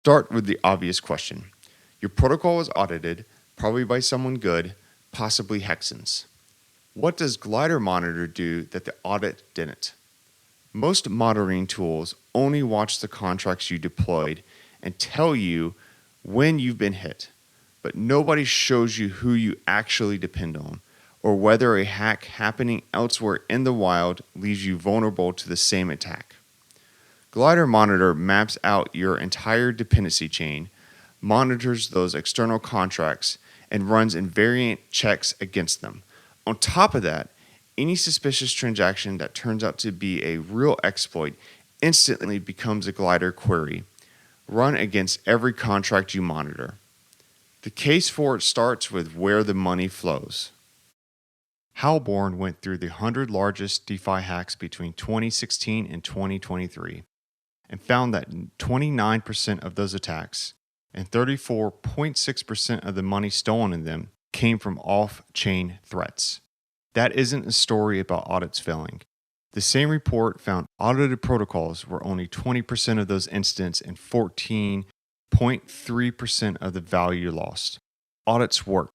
Start with the obvious question. Your protocol was audited, probably by someone good, possibly Hexens. What does Glider Monitor do that the audit didn't? Most monitoring tools only watch the contracts you deployed and tell you when you've been hit, but nobody shows you who you actually depend on or whether a hack happening elsewhere in the wild leaves you vulnerable to the same attack. Glider Monitor maps out your entire dependency chain, monitors those external contracts, and runs invariant checks against them. On top of that, any suspicious transaction that turns out to be a real exploit instantly becomes a Glider query, run against every contract you monitor. The case for it starts with where the money flows. Halborn went through the 100 largest DeFi hacks between 2016 and 2023 and found that 29% of those attacks and 34.6% of the money stolen in them came from off-chain threats. That isn't a story about audits failing. The same report found audited protocols were only 20% of those incidents and 14.3% of the value lost. Audits work.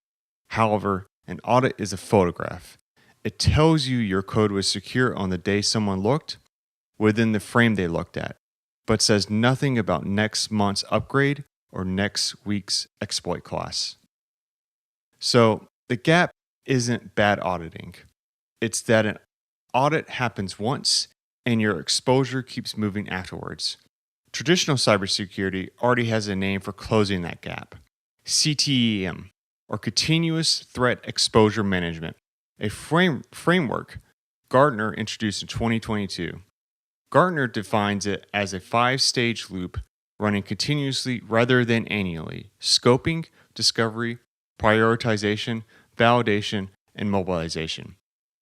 However, an audit is a photograph. It tells you your code was secure on the day someone looked, within the frame they looked at, but says nothing about next month's upgrade or next week's exploit class. So the gap isn't bad auditing. It's that an audit happens once and your exposure keeps moving afterwards. Traditional cybersecurity already has a name for closing that gap: CTEM, or Continuous Threat Exposure Management, a framework Gartner introduced in 2022. Gartner defines it as a 5-stage loop running continuously rather than annually: scoping, discovery, prioritization, validation, and mobilization.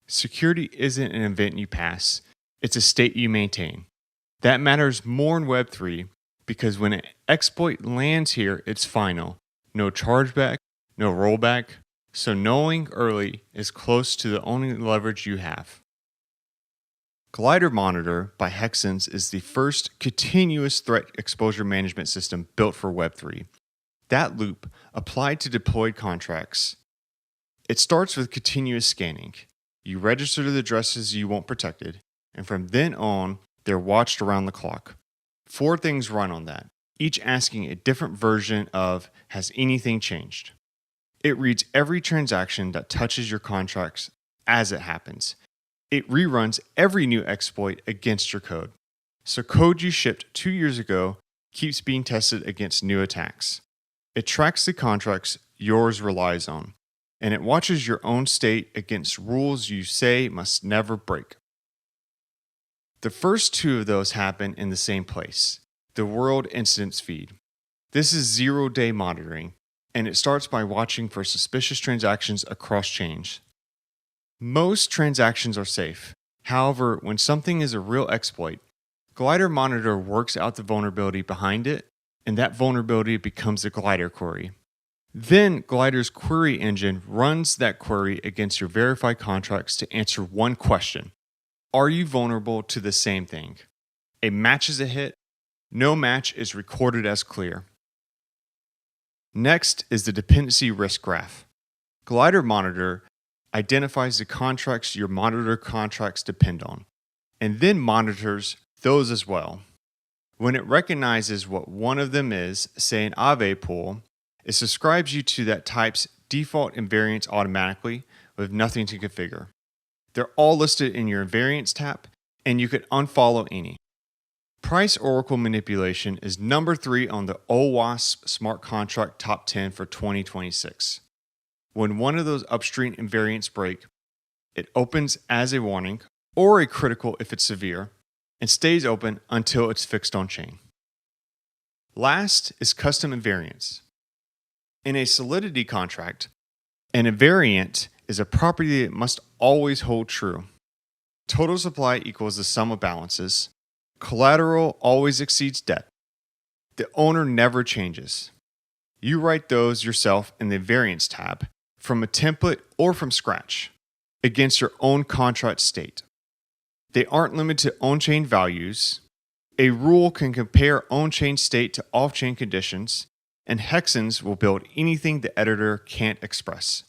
Security isn't an event you pass, it's a state you maintain. That matters more in Web3 because when an exploit lands here, it's final. No chargeback, no rollback, so knowing early is close to the only leverage you have. Glider Monitor by Hexens is the first continuous threat exposure management system built for Web3. That loop, applied to deployed contracts, it starts with continuous scanning. You register the addresses you want protected, and from then on, they're watched around the clock. 4 things run on that, each asking a different version of "has anything changed?" It reads every transaction that touches your contracts as it happens. It reruns every new exploit against your code. So code you shipped 2 years ago keeps being tested against new attacks. It tracks the contracts yours relies on, and it watches your own state against rules you say must never break. The first 2 of those happen in the same place, the world incidents feed. This is 0-day monitoring, and it starts by watching for suspicious transactions across chains. Most transactions are safe. However, when something is a real exploit, Glider Monitor works out the vulnerability behind it, and that vulnerability becomes a Glider query. Then Glider's query engine runs that query against your verified contracts to answer one question: are you vulnerable to the same thing? A match is a hit. No match is recorded as clear. Next is the dependency risk graph. Glider Monitor identifies the contracts your monitor contracts depend on, and then monitors those as well. When it recognizes what one of them is, say an Aave pool, it subscribes you to that type's default invariants automatically with nothing to configure. They're all listed in your invariants tab, and you could unfollow any. Price Oracle manipulation is number 3 on the OWASP Smart Contract Top 10 for 2026. When one of those upstream invariants break, it opens as a warning or a critical if it's severe, and stays open until it's fixed on chain. Last is custom invariants. In a Solidity contract, an invariant is a property that must always hold true. Total supply equals the sum of balances. Collateral always exceeds debt. The owner never changes. You write those yourself in the invariants tab, from a template or from scratch, against your own contract state. They aren't limited to on-chain values. A rule can compare on-chain state to off-chain conditions, and Hexens will build anything the editor can't express.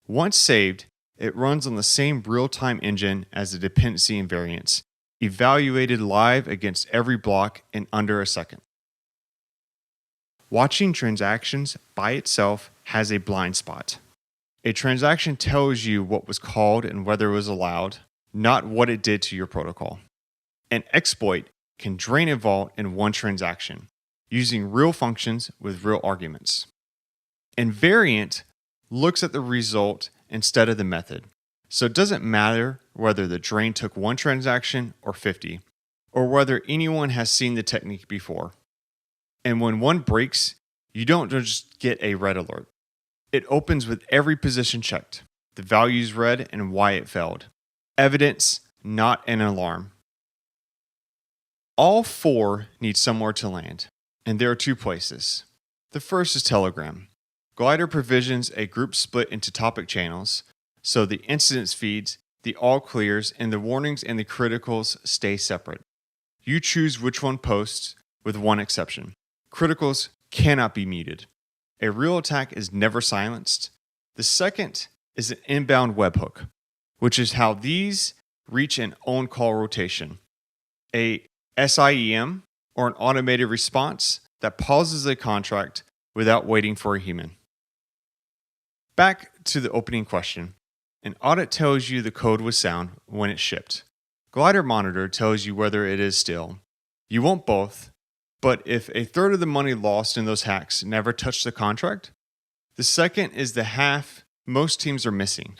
Once saved, it runs on the same real-time engine as the dependency invariants, evaluated live against every block in under a second. Watching transactions by itself has a blind spot. A transaction tells you what was called and whether it was allowed, not what it did to your protocol. An exploit can drain a vault in one transaction, using real functions with real arguments. Invariant looks at the result instead of the method, so it doesn't matter whether the drain took one transaction or 50, or whether anyone has seen the technique before. And when one breaks, you don't just get a red alert. It opens with every position checked, the values read, and why it failed. Evidence, not an alarm. All four need somewhere to land, and there are two places. The first is Telegram. Glider provisions a group split into topic channels, so the incidents feeds, the all clears, and the warnings and the criticals stay separate. You choose which one posts, with one exception. Criticals cannot be muted. A real attack is never silenced. The second is an inbound webhook, which is how these reach an on-call rotation. A CTEM, or an automated response that pauses a contract without waiting for a human. Back to the opening question. An audit tells you the code was sound when it shipped. Glider Monitor tells you whether it is still. You want both, but if a third of the money lost in those hacks never touched the contract, the second is the half most teams are missing.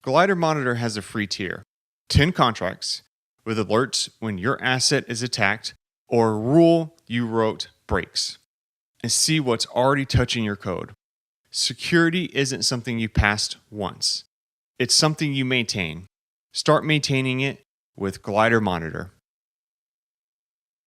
Glider Monitor has a free tier, 10 contracts, with alerts when your asset is attacked or a rule you wrote breaks, and see what's already touching your code. Security isn't something you passed once. It's something you maintain. Start maintaining it with Glider Monitor.